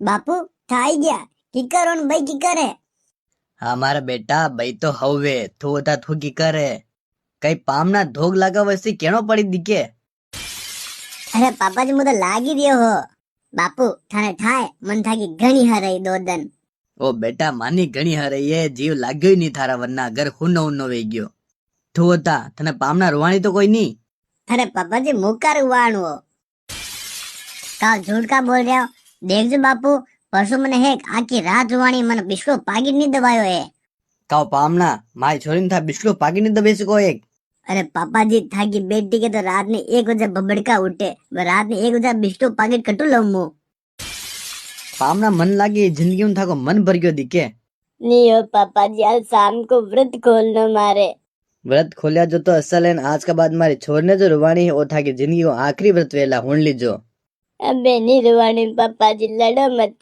બાપુ થાઈ ગયા કિકર ઓન ભાઈ કિકર હે. હા મારા બેટા ભાઈ તો હવે થू था थू की करे कई पामना धोग लगा वैसी केनो पड़ी दिखे। અરે પાપાજી હું તો લાગી રહ્યો હો. બાપુ થાને થાય મન થાકી ઘણી હરાઈ દોદન. ओ बेटा मानी घणी हरे ये जीव लाग्यो ही नहीं थारा वरना घर हुनो हुनो वे गयो। थू था तने पामना रोवाणी तो कोई नहीं। અરે પાપાજી મુકાર ઉવાણું હો. કાલ झूठ का बोल रहा हो. देखजो बापू परसों મને હેક આખી રાત રોવાણી મને બિસ્કો પાગી નહીં દબાયો હે. काओ पामना मारी छोरी था बिस्लो पागी नहीं दबे सको एक। अरे पापाजी थाकी बेटी के तो रात में 1 बजे बबड़का उठे रात में 1 बजे बिस्टो पाकेट कटू लमो। पामना मन लागी जिंदगी में थाको मन भर गयो दिखे। नहीं हो पापाजी आज शाम को व्रत खोलना मारे। व्रत खोलिया जो तो असल है आज के बाद मारी छोर ने जो रुवाणी है वो था कि जिंदगी को आखिरी व्रत वेला हुण लीजो। अबे नहीं रुवाणी पापाजी लड़ो मत।